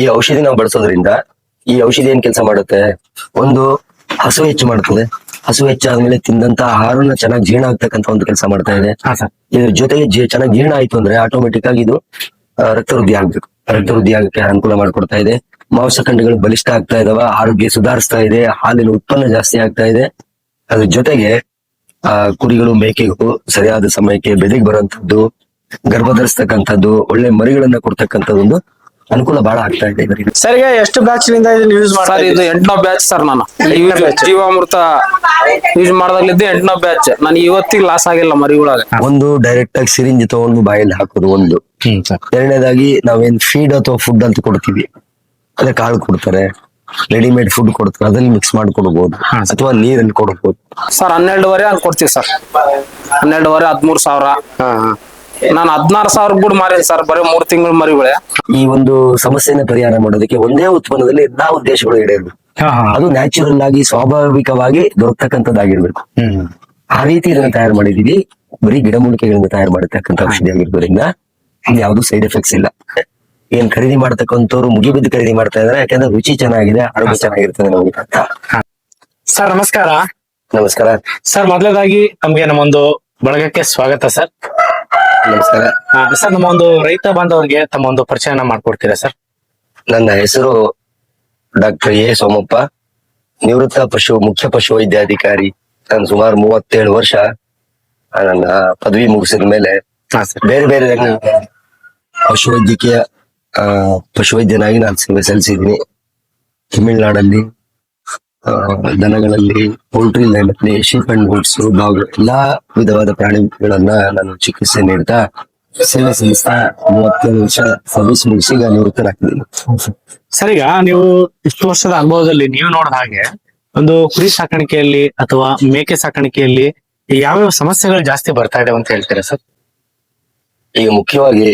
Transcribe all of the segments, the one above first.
ಈ ಔಷಧಿ ನಾವು ಬಳಸೋದ್ರಿಂದ ಈ ಔಷಧಿ ಏನ್ ಕೆಲಸ ಮಾಡುತ್ತೆ, ಒಂದು ಹಸು ಹೆಚ್ಚು ಮಾಡ್ತದೆ. ಹಸು ಹೆಚ್ಚಾದ್ಮೇಲೆ ತಿಂದಂತ ಆಹಾರನ ಚೆನ್ನಾಗಿ ಜೀರ್ಣ ಆಗ್ತಕ್ಕಂತ ಒಂದು ಕೆಲಸ ಮಾಡ್ತಾ ಇದೆ. ಇದ್ರ ಜೊತೆಗೆ ಚೆನ್ನಾಗಿ ಜೀರ್ಣ ಆಯ್ತು ಅಂದ್ರೆ ಆಟೋಮೆಟಿಕ್ ಆಗಿ ಇದು ರಕ್ತ ವೃದ್ಧಿ ಆಗ್ಬೇಕು. ರಕ್ತ ವೃದ್ಧಿ ಆಗಕ್ಕೆ ಅನುಕೂಲ ಮಾಡ್ಕೊಡ್ತಾ ಇದೆ. ಮಾಂಸಖಂಡಗಳು ಬಲಿಷ್ಠ ಆಗ್ತಾ ಇದಾವ, ಆರೋಗ್ಯ ಸುಧಾರಿಸ್ತಾ ಇದೆ, ಹಾಲಿನ ಉತ್ಪನ್ನ ಜಾಸ್ತಿ ಆಗ್ತಾ ಇದೆ. ಅದ್ರ ಜೊತೆಗೆ ಕುರಿಗಳು ಮೇಕೆಗಳು ಸರಿಯಾದ ಸಮಯಕ್ಕೆ ಬೆದೆಗೆ ಬರುವಂತದ್ದು, ಗರ್ಭ ಧರಿಸ್ತಕ್ಕಂಥದ್ದು, ಒಳ್ಳೆ ಮರಿಗಳನ್ನ ಕೊಡ್ತಕ್ಕಂಥದ್ದು ಒಂದು ಅನುಕೂಲ ಬಹಳ ಆಗ್ತಾ ಇದೆ ಇದರಿಂದ. ಸರ್ ಈಗ ಎಷ್ಟು ಬ್ಯಾಚ್ ನಿಂದ ಇದನ್ನ ಯೂಸ್ ಸರ್ ಇದು 8ನೇ ಬ್ಯಾಚ್ ಸರ್. ನಾನು ಜೀವಾಮೃತ ಯೂಸ್ ಮಾಡದಾಗ್ಲಿದ್ದು 8ನೇ ಬ್ಯಾಚ್. ನಾನು ಇವತ್ತಿಗೆ ಲಾಸ್ ಆಗಿಲ್ಲ ಮರಿಗಳಾಗ. ಒಂದು ಡೈರೆಕ್ಟ್ ಆಗಿ ಸಿರಿಂಜ್ ತಗೊಂಡು ಬಾಯಲ್ಲಿ ಹಾಕೋದು ಒಂದು. ಎರಡನೇದಾಗಿ ನಾವೇನ್ ಫೀಡ್ ಅಥವಾ ಫುಡ್ ಅಂತ ಕೊಡ್ತೀವಿ, ಅದೇ ಕಾಳು ಕೊಡ್ತಾರೆ, ರೆಡಿಮೇಡ್ ಫುಡ್ ಕೊಡ್ತಾರೆ, ಅದ್ರಲ್ಲಿ ಮಿಕ್ಸ್ ಮಾಡಿ ಕೊಡ್ಬೋದು ಅಥವಾ ನೀರಲ್ಲಿ ಕೊಡ್ಬೋದು. ಸರ್ 12,500 ಹಂಗ್ ಕೊಡ್ತೀವಿ ಸರ್. 12,500 13,000. ನಾನು 16,000 ಕೂಡ ಮಾರಿ ಸರ್, ಬರೀ 3 ತಿಂಗಳು ಮರಿಗಳೇ. ಈ ಒಂದು ಸಮಸ್ಯೆನ ಪರಿಹಾರ ಮಾಡೋದಕ್ಕೆ ಒಂದೇ ಉತ್ಪನ್ನದಲ್ಲಿ ಎಲ್ಲಾ ಉದ್ದೇಶಗಳು ಈಡೇರಬೇಕು. ಅದು ನ್ಯಾಚುರಲ್ ಆಗಿ ಸ್ವಾಭಾವಿಕವಾಗಿ ದೊರಕತಕ್ಕಂಥದ್ದಾಗಿರ್ಬೇಕು. ಆ ರೀತಿ ಇದನ್ನ ತಯಾರು ಮಾಡಿದೀವಿ. ಬರೀ ಗಿಡಮೂಲಿಕೆಗಳಿಂದ ತಯಾರು ಮಾಡಿರ್ತಕ್ಕಂಥ ಔಷಧಿ ಆಗಿರೋದ್ರಿಂದ ಯಾವ್ದು ಸೈಡ್ ಎಫೆಕ್ಟ್ಸ್ ಇಲ್ಲ. ಏನ್ ಖರೀದಿ ಮಾಡ್ತಕ್ಕಂಥವ್ರು ಮುಗಿಬಿದ್ದು ಖರೀದಿ ಮಾಡ್ತಾ ಇದಾರೆ, ಯಾಕಂದ್ರೆ ರುಚಿ ಚೆನ್ನಾಗಿದೆ, ಆರೋಗ್ಯ ಚೆನ್ನಾಗಿರ್ತದೆ ನಮಗೆ ಅಂತ. ಸರ್ ನಮಸ್ಕಾರ. ನಮಸ್ಕಾರ ಸರ್, ಮೊದಲದಾಗಿ ತಮ್ಗೆ ನಮ್ಮೊಂದು ಬಳಗಕ್ಕೆ ಸ್ವಾಗತ ಸರ್. ನಮಸ್ಕಾರ ಸರ್, ನಮ್ಮ ಒಂದು ರೈತ ಬಾಂಧವರಿಗೆ ತಮ್ಮ ಒಂದು ಪರಿಚಯನ ಮಾಡ್ಕೊಡ್ತೀರಾ ಸರ್? ನನ್ನ ಹೆಸರು ಡಾಕ್ಟರ್ ಎ ಸೋಮಪ್ಪ, ನಿವೃತ್ತ ಮುಖ್ಯ ಪಶು ವೈದ್ಯಾಧಿಕಾರಿ. ನಾನು ಸುಮಾರು 37 ವರ್ಷ ನನ್ನ ಪದವಿ ಮುಗಿಸಿದ ಮೇಲೆ ಬೇರೆ ಬೇರೆ ಪಶುವೈದ್ಯಕೀಯ ಪಶುವೈದ್ಯನಾಗಿ ನಾನು ಸೇವೆ ಸಲ್ಲಿಸಿದ್ದೀನಿ. ತಮಿಳುನಾಡಲ್ಲಿ ದನಗಳಲ್ಲಿ, ಪೌಲ್ಟ್ರಿ ಲೈನಲ್ಲಿ, ಶೀಪ್ ಅಂಡ್ ಗೋಟ್ಸ್, ಡಾಗ್, ಎಲ್ಲಾ ವಿಧವಾದ ಪ್ರಾಣಿಗಳನ್ನ ನಾನು ಚಿಕಿತ್ಸೆ ನೀಡ್ತಾ ಸೇವೆ ಸಲ್ಲಿಸ್ತಾ 37 ವರ್ಷ ಸರ್ವಿಸ್ ಮುಗಿಸಿ ಈಗ ನಿವೃತ್ತನಾಗ್ತಿದ್ದೀನಿ. ಸರ್, ಈಗ ನೀವು ಇಷ್ಟು ವರ್ಷದ ಅನುಭವದಲ್ಲಿ ನೀವು ನೋಡಿದ ಹಾಗೆ ಒಂದು ಕುರಿ ಸಾಕಾಣಿಕೆಯಲ್ಲಿ ಅಥವಾ ಮೇಕೆ ಸಾಕಾಣಿಕೆಯಲ್ಲಿ ಯಾವ್ಯಾವ ಸಮಸ್ಯೆಗಳು ಜಾಸ್ತಿ ಬರ್ತಾ ಇದೆ ಅಂತ ಹೇಳ್ತೀರಾ ಸರ್? ಈಗ ಮುಖ್ಯವಾಗಿ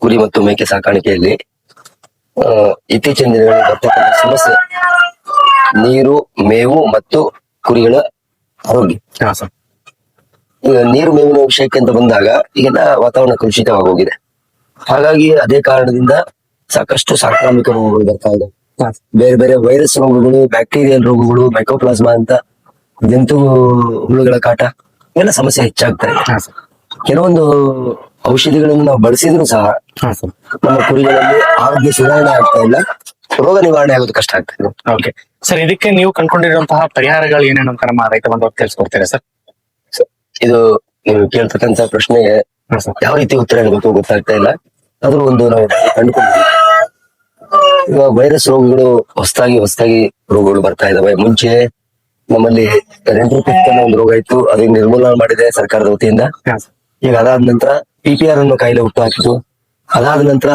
ಕುರಿ ಮತ್ತು ಮೇಕೆ ಸಾಕಾಣಿಕೆಯಲ್ಲಿ ಇತ್ತೀಚಿನ ದಿನಗಳಲ್ಲಿ ಬರ್ತಕ್ಕಂಥ ಸಮಸ್ಯೆ ನೀರು, ಮೇವು ಮತ್ತು ಕುರಿಗಳ ಆರೋಗ್ಯ. ಈಗ ನೀರು ಮೇವಿನ ವಿಷಯಕ್ಕೆ ಅಂತ ಬಂದಾಗ ಈಗೆಲ್ಲ ವಾತಾವರಣ ಕಲುಷಿತವಾಗಿ ಹೋಗಿದೆ. ಹಾಗಾಗಿ ಅದೇ ಕಾರಣದಿಂದ ಸಾಕಷ್ಟು ಸಾಂಕ್ರಾಮಿಕ ರೋಗಗಳು ಬರ್ತಾ ಇದೆ. ಬೇರೆ ಬೇರೆ ವೈರಸ್ ರೋಗಗಳು, ಬ್ಯಾಕ್ಟೀರಿಯಲ್ ರೋಗಗಳು, ಮೈಕೋಪ್ಲಾಸ್ಮಾ ಅಂತ ಜಂತು ಹುಳುಗಳ ಕಾಟ, ಇವೆಲ್ಲ ಸಮಸ್ಯೆ ಹೆಚ್ಚಾಗ್ತಾ ಇದೆ. ಕೆಲವೊಂದು ಔಷಧಿಗಳನ್ನು ನಾವು ಬಳಸಿದ್ರು ಸಹ ನಮ್ಮ ಕುರಿಗಳಲ್ಲಿ ಆರೋಗ್ಯ ಸುಧಾರಣೆ ಆಗ್ತಾ ಇಲ್ಲ, ರೋಗ ನಿವಾರಣೆ ಆಗೋದು ಕಷ್ಟ ಆಗ್ತಾ ಇದೆ. ಓಕೆ ಸರ್, ಇದಕ್ಕೆ ನೀವು ಕಂಡುಕೊಂಡಿರುವಂತಹ ಪರಿಹಾರಗಳು ಏನೇನು ಅಂತ ನಮ್ಮ ರೈತ ಬಂಧುಗಳು ತಿಳಿಸ್ಕೊಡ್ತೀರಾ ಸರ್? ಇದು ನೀವು ಕೇಳ್ತಕ್ಕಂತ ಪ್ರಶ್ನೆಗೆ ಯಾವ ರೀತಿ ಉತ್ತರ ಹೇಳಬೇಕು ಗೊತ್ತಾಗ್ತಾ ಇಲ್ಲ. ಆದ್ರೂ ಒಂದು ನಾವು ಕಂಡುಕೊಂಡಿದ್ದೀವಿ. ಇವಾಗ ವೈರಸ್ ರೋಗಗಳು ಹೊಸದಾಗಿ ರೋಗಗಳು ಬರ್ತಾ ಇದಾವೆ. ಮುಂಚೆ ನಮ್ಮಲ್ಲಿ ರೆಂಟ್ರೋಪಿಕ್ ಅನ್ನೋ ಒಂದು ರೋಗ ಇತ್ತು, ಅದನ್ನ ನಿರ್ಮೂಲನೆ ಮಾಡಿದೆ ಸರ್ಕಾರದ ವತಿಯಿಂದ. ಈಗ ಅದಾದ ನಂತರ PPR ಅನ್ನೋ ಕಾಯಿಲೆ ಹುಟ್ಟು ಹಾಕಿತು. ಅದಾದ ನಂತರ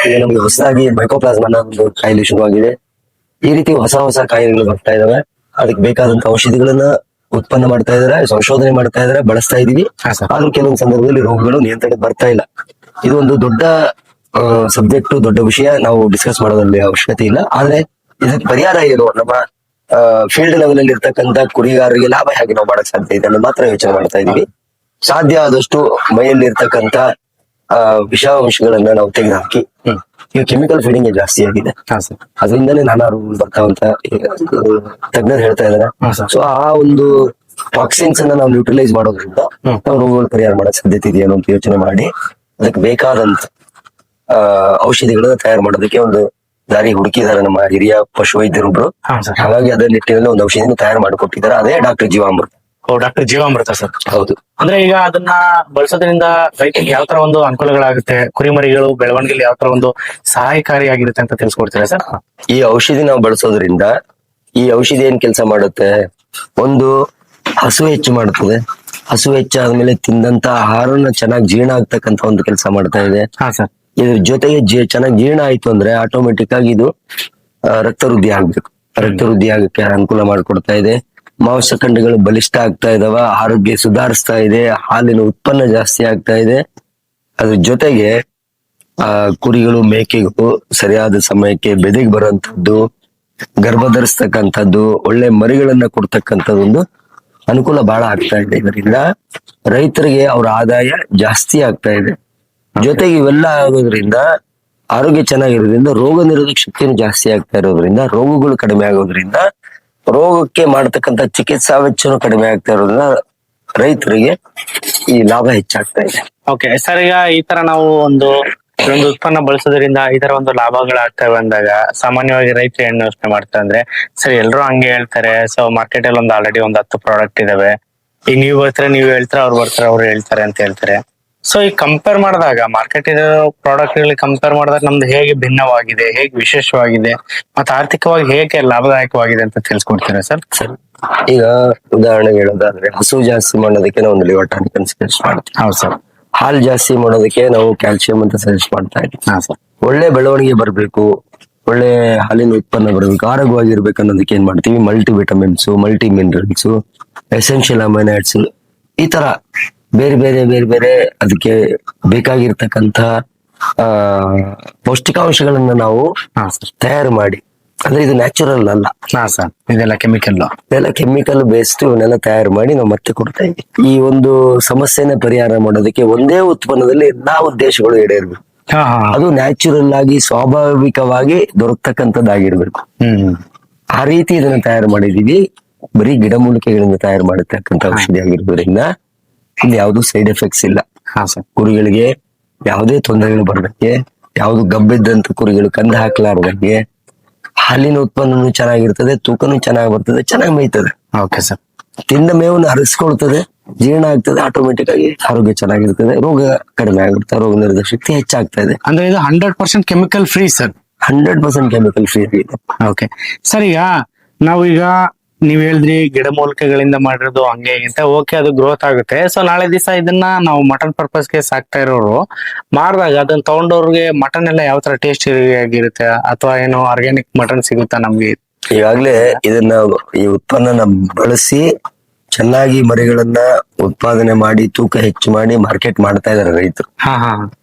ಈಗ ನಮ್ಗೆ ಹೊಸದಾಗಿ ಮೈಕೋಪ್ಲಾಸ್ಮಾ ಅನ್ನೋ ಒಂದು ಕಾಯಿಲೆ ಶುರುವಾಗಿದೆ. ಈ ರೀತಿ ಹೊಸ ಕಾಯಿಲೆಗಳು ಬರ್ತಾ ಇದಾವೆ. ಅದಕ್ಕೆ ಬೇಕಾದಂತ ಔಷಧಿಗಳನ್ನ ಉತ್ಪನ್ನ ಮಾಡ್ತಾ ಇದಾರೆ, ಸಂಶೋಧನೆ ಮಾಡ್ತಾ ಇದಾರೆ, ಬಳಸ್ತಾ ಇದೀವಿ. ಆದ್ರೂ ಕೆಲವೊಂದು ಸಂದರ್ಭದಲ್ಲಿ ರೋಗಗಳು ನಿಯಂತ್ರಣಕ್ಕೆ ಬರ್ತಾ ಇಲ್ಲ. ಇದು ಒಂದು ದೊಡ್ಡ ಸಬ್ಜೆಕ್ಟ್, ದೊಡ್ಡ ವಿಷಯ. ನಾವು ಡಿಸ್ಕಸ್ ಮಾಡೋದ್ರಲ್ಲಿ ಅವಶ್ಯಕತೆ ಇಲ್ಲ. ಆದ್ರೆ ಇದಕ್ಕೆ ಪರಿಹಾರ ಏನು, ನಮ್ಮ ಫೀಲ್ಡ್ ಲೆವೆಲ್ ಅಲ್ಲಿ ಇರ್ತಕ್ಕಂಥ ಕುರಿಗಾರರಿಗೆ ಲಾಭ ಹೇಗೆ ನಾವು ಮಾಡಕ್ ಸಾಧ್ಯ ಇದೆ ಅನ್ನೋದು ಮಾತ್ರ ಯೋಚನೆ ಮಾಡ್ತಾ ಇದೀವಿ. ಸಾಧ್ಯ ಆದಷ್ಟು ಮೈಯಲ್ಲಿ ಇರ್ತಕ್ಕಂಥ ವಿಷಾಂಶಗಳನ್ನ ನಾವು ತೆಗೆದುಹಾಕಿ, ಈಗ ಕೆಮಿಕಲ್ ಫೀಡಿಂಗ್ ಜಾಸ್ತಿ ಆಗಿದೆ, ಅದರಿಂದನೇ ನಾನಾ ರೋಗಗಳು ಬರ್ತಾವಂತ ತಜ್ಞರು ಹೇಳ್ತಾ ಇದಾರೆ. ಸೊ ಆ ಒಂದು ಟಾಕ್ಸಿನ್ಸ್ ಅನ್ನ ನಾವು ನ್ಯೂಟ್ರಲೈಸ್ ಮಾಡೋದ್ರಿಂದ ನಾವು ರೋಗಗಳು ಪರಿಹಾರ ಮಾಡಕ್ ಸಾಧ್ಯತೆ ಇದೆಯೋ ಅಂತ ಯೋಚನೆ ಮಾಡಿ ಅದಕ್ಕೆ ಬೇಕಾದಂತ ಔಷಧಿಗಳನ್ನ ತಯಾರು ಮಾಡೋದಕ್ಕೆ ಒಂದು ದಾರಿ ಹುಡುಕಿದ್ದಾರೆ ನಮ್ಮ ಹಿರಿಯ ಪಶುವೈದ್ಯರೊಬ್ರು. ಹಾಗಾಗಿ ಅದೇ ನಿಟ್ಟಿನಲ್ಲಿ ಒಂದು ಔಷಧಿನ ತಯಾರು ಮಾಡಿಕೊಟ್ಟಿದ್ದಾರೆ, ಅದೇ ಡಾಕ್ಟರ್ ಜೀವಾಮೃತ. ಡಾಕ್ಟರ್ ಜೀವಾಮೃತ ಸರ್. ಹೌದು. ಅಂದ್ರೆ ಈಗ ಅದನ್ನ ಬಳಸೋದ್ರಿಂದ ರೈತರಿಗೆ ಯಾವ ತರ ಒಂದು ಅನುಕೂಲಗಳಾಗುತ್ತೆ, ಕುರಿಮರಿಗಳು ಬೆಳವಣಿಗೆಯಲ್ಲಿ ಯಾವ ತರ ಒಂದು ಸಹಾಯಕಾರಿಯಾಗಿರುತ್ತೆ ಅಂತ ತಿಳಿಸ್ಕೊಡ್ತೀರಾ ಸರ್? ಈ ಔಷಧಿ ನಾವು ಬಳಸೋದ್ರಿಂದ ಈ ಔಷಧಿ ಏನ್ ಕೆಲಸ ಮಾಡುತ್ತೆ, ಒಂದು ಹಸು ಹೆಚ್ಚು ಮಾಡ್ತದೆ. ಹಸು ಹೆಚ್ಚಾದ್ಮೇಲೆ ತಿಂದಂತ ಆಹಾರನ ಚೆನ್ನಾಗಿ ಜೀರ್ಣ ಆಗ್ತಕ್ಕಂತ ಒಂದು ಕೆಲಸ ಮಾಡ್ತಾ ಇದೆ. ಇದ್ರ ಜೊತೆಗೆ ಚೆನ್ನಾಗಿ ಜೀರ್ಣ ಆಯ್ತು ಅಂದ್ರೆ ಆಟೋಮೆಟಿಕ್ ಆಗಿ ಇದು ರಕ್ತ ವೃದ್ಧಿ ಆಗ್ಬೇಕು. ರಕ್ತ ವೃದ್ಧಿ ಆಗಕ್ಕೆ ಅನುಕೂಲ ಮಾಡಿಕೊಡ್ತಾ ಇದೆ. ಮಾಂಸಖಂಡಗಳು ಬಲಿಷ್ಠ ಆಗ್ತಾ ಇದಾವ, ಆರೋಗ್ಯ ಸುಧಾರಿಸ್ತಾ ಇದೆ, ಹಾಲಿನ ಉತ್ಪನ್ನ ಜಾಸ್ತಿ ಆಗ್ತಾ ಇದೆ. ಅದ್ರ ಜೊತೆಗೆ ಕುರಿಗಳು ಮೇಕೆಗಳು ಸರಿಯಾದ ಸಮಯಕ್ಕೆ ಬೆದೆಗೆ ಬರುವಂತದ್ದು, ಗರ್ಭ ಧರಿಸ್ತಕ್ಕಂಥದ್ದು, ಒಳ್ಳೆ ಮರಿಗಳನ್ನ ಕೊಡ್ತಕ್ಕಂಥದ್ದು ಒಂದು ಅನುಕೂಲ ಬಹಳ ಆಗ್ತಾ ಇದೆ. ಇದರಿಂದ ರೈತರಿಗೆ ಅವರ ಆದಾಯ ಜಾಸ್ತಿ ಆಗ್ತಾ ಇದೆ. ಜೊತೆಗೆ ಇವೆಲ್ಲ ಆಗೋದ್ರಿಂದ ಆರೋಗ್ಯ ಚೆನ್ನಾಗಿರೋದ್ರಿಂದ ರೋಗ ನಿರೋಧಕ ಶಕ್ತಿನೂ ಜಾಸ್ತಿ ಆಗ್ತಾ ಇರೋದ್ರಿಂದ ರೋಗಗಳು ಕಡಿಮೆ ಆಗೋದ್ರಿಂದ ರೋಗಕ್ಕೆ ಮಾಡತಕ್ಕಂತ ಚಿಕಿತ್ಸಾ ವೆಚ್ಚನೂ ಕಡಿಮೆ ಆಗ್ತಾ ಇರೋದ್ರಿಂದ ರೈತರಿಗೆ ಈ ಲಾಭ ಹೆಚ್ಚಾಗ್ತಾ ಇದೆ. ಓಕೆ ಸರ್, ಈಗ ಈ ತರ ನಾವು ಒಂದು ಉತ್ಪನ್ನ ಬಳಸೋದ್ರಿಂದ ಈ ತರ ಒಂದು ಲಾಭಗಳಾಗ್ತವೆ ಅಂದಾಗ ಸಾಮಾನ್ಯವಾಗಿ ರೈತರು ಏನ್ ಯೋಚನೆ ಮಾಡ್ತಾರೆ ಅಂದ್ರೆ, ಸರಿ ಎಲ್ರು ಹಂಗೆ ಹೇಳ್ತಾರೆ, ಸೊ ಮಾರ್ಕೆಟ್ ಅಲ್ಲಿ ಒಂದು ಆಲ್ರೆಡಿ ಒಂದು 10 ಪ್ರಾಡಕ್ಟ್ ಇದಾವೆ, ಈಗ ನೀವು ಬರ್ತಾರೆ ನೀವು ಹೇಳ್ತಾರೆ, ಅವ್ರು ಬರ್ತಾರೆ ಅವ್ರು ಹೇಳ್ತಾರೆ ಅಂತ ಹೇಳ್ತಾರೆ. ಸೊ ಈಗ ಕಂಪೇರ್ ಮಾಡಿದಾಗ ಮಾರ್ಕೆಟ್ ಇರೋ ಪ್ರಾಡಕ್ಟ್ ಗಳಿಗೆ ಕಂಪೇರ್ ಮಾಡಿದಾಗ ನಮ್ದು ಹೇಗೆ ಭಿನ್ನವಾಗಿದೆ, ಹೇಗೆ ವಿಶೇಷವಾಗಿದೆ, ಮತ್ತೆ ಆರ್ಥಿಕವಾಗಿ ಹೇಗೆ ಲಾಭದಾಯಕವಾಗಿದೆ ಅಂತ ತಿಳಿಸ್ಕೊಡ್ತೀರಾ ಸರ್? ಸರಿ, ಈಗ ಉದಾಹರಣೆಗೆ ಹೇಳೋದಾದ್ರೆ ಹಸು ಜಾಸ್ತಿ ಮಾಡೋದಕ್ಕೆ ನಾವು ಲಿವರ್ ಟಾನಿಕ್ ಅಂತ ಸಜೆಸ್ಟ್ ಮಾಡ್ತೀವಿ. ಹೌದು ಸರ್. ಹಾಲು ಜಾಸ್ತಿ ಮಾಡೋದಕ್ಕೆ ನಾವು ಕ್ಯಾಲ್ಸಿಯಂ ಅಂತ ಸಜೆಸ್ಟ್ ಮಾಡ್ತಾ ಇದ್ದೀವಿ. ಹಾ ಸರ್. ಒಳ್ಳೆ ಬೆಳವಣಿಗೆ ಬರಬೇಕು, ಒಳ್ಳೆ ಹಾಲಿನ ಉತ್ಪನ್ನ ಬರಬೇಕು, ಆರೋಗ್ಯವಾಗಿರ್ಬೇಕು ಅನ್ನೋದಕ್ಕೆ ಏನ್ ಮಾಡ್ತೀವಿ, multi vitamins, multi minerals, essential amino acids, ಈ ತರ ಬೇರೆ ಬೇರೆ ಬೇರೆ ಬೇರೆ ಅದಕ್ಕೆ ಬೇಕಾಗಿರ್ತಕ್ಕಂಥ ಪೌಷ್ಟಿಕಾಂಶಗಳನ್ನ ನಾವು ಹಾ ಸರ್. ತಯಾರು ಮಾಡಿ, ಅಂದ್ರೆ ಇದು ನ್ಯಾಚುರಲ್ ಅಲ್ಲ, ಹಾ ಸರ್, ಇದೆಲ್ಲ ಕೆಮಿಕಲ್. ಇದೆಲ್ಲ ಕೆಮಿಕಲ್ ಬೇಸ್ಡ್ ಇವನ್ನೆಲ್ಲ ತಯಾರು ಮಾಡಿ ನಾವು ಮತ್ತೆ ಕೊಡ್ತಾ ಇದ್ದೀವಿ. ಈ ಒಂದು ಸಮಸ್ಯೆನ ಪರಿಹಾರ ಮಾಡೋದಕ್ಕೆ ಒಂದೇ ಉತ್ಪನ್ನದಲ್ಲಿ ಎಲ್ಲಾ ಉದ್ದೇಶಗಳು ಈಡೇರ್ಬೇಕು. ಹಾ ಹಾ. ಅದು ನ್ಯಾಚುರಲ್ ಆಗಿ ಸ್ವಾಭಾವಿಕವಾಗಿ ದೊರಕತಕ್ಕಂಥದ್ದಾಗಿರ್ಬೇಕು. ಆ ರೀತಿ ಇದನ್ನ ತಯಾರು ಮಾಡಿದೀವಿ. ಬರೀ ಗಿಡಮೂಲಿಕೆಗಳಿಂದ ತಯಾರು ಮಾಡಿರ್ತಕ್ಕಂಥ ಔಷಧಿ ಆಗಿರೋದ್ರಿಂದ ಇಲ್ಲಿ ಯಾವ್ದು ಸೈಡ್ ಎಫೆಕ್ಟ್ಸ್ ಇಲ್ಲ. ಹಾ ಸರ್. ಕುರಿಗಳಿಗೆ ಯಾವುದೇ ತೊಂದರೆಗಳು ಬರ್ದಂಗೆ, ಯಾವ್ದು ಗಬ್ಬಿದ್ದಂತ ಕುರಿಗಳು ಕಂದ ಹಾಕ್ಲಾರ್ದಂಗೆ, ಹಾಲಿನ ಉತ್ಪನ್ನನೂ ಚೆನ್ನಾಗಿರ್ತದೆ, ತೂಕನೂ ಚೆನ್ನಾಗಿ ಬರ್ತದೆ, ಚೆನ್ನಾಗಿ ಮೇಯ್ತದೆ. Okay sir. ತಿಂದ ಮೇವನ್ನು ಹರಿಸ್ಕೊಳ್ತದೆ, ಜೀರ್ಣ ಆಗ್ತದೆ, ಆಟೋಮೆಟಿಕ್ ಆಗಿ ಆರೋಗ್ಯ ಚೆನ್ನಾಗಿರ್ತದೆ, ರೋಗ ಕಡಿಮೆ ಆಗುತ್ತೆ, ರೋಗ ನಿರೋಧಕ ಶಕ್ತಿ ಹೆಚ್ಚಾಗ್ತಾ ಇದೆ. ಅಂದ್ರೆ ಇದು 100% chemical free sir? 100% chemical free ಇದೆ. ಓಕೆ ಸರ್, ಈಗ ನಾವೀಗ ನೀವ್ ಹೇಳಿದ್ರಿ ಗಿಡಮೂಲಿಕೆಗಳಿಂದ ಮಾಡಿರೋದು ಹಂಗೆ ಅಂತ, ಓಕೆ ಅದು ಗ್ರೋತ್ ಆಗುತ್ತೆ. ಸೊ ನಾಳೆ ದಿವಸ ಇದನ್ನ ನಾವು ಮಟನ್ ಪರ್ಪಸ್ಗೆ ಸಾಕ್ತಾ ಇರೋರು ಮಾಡಿದಾಗ ಅದನ್ನ ತಗೊಂಡವ್ರಿಗೆ ಮಟನ್ ಎಲ್ಲ ಯಾವ ತರ ಟೇಸ್ಟ್ ಆಗಿರುತ್ತೆ, ಅಥವಾ ಏನೋ ಆರ್ಗ್ಯಾನಿಕ್ ಮಟನ್ ಸಿಗುತ್ತಾ ನಮ್ಗೆ? ಈಗಾಗ್ಲೇ ಇದನ್ನ ಈ ಉತ್ಪನ್ನ ಬಳಸಿ ಚೆನ್ನಾಗಿ ಮರಿಗಳನ್ನ ಉತ್ಪಾದನೆ ಮಾಡಿ ತೂಕ ಹೆಚ್ಚು ಮಾಡಿ ಮಾರ್ಕೆಟ್ ಮಾಡ್ತಾ ಇದಾರೆ ರೈತರು. ಹಾ ಹಾ.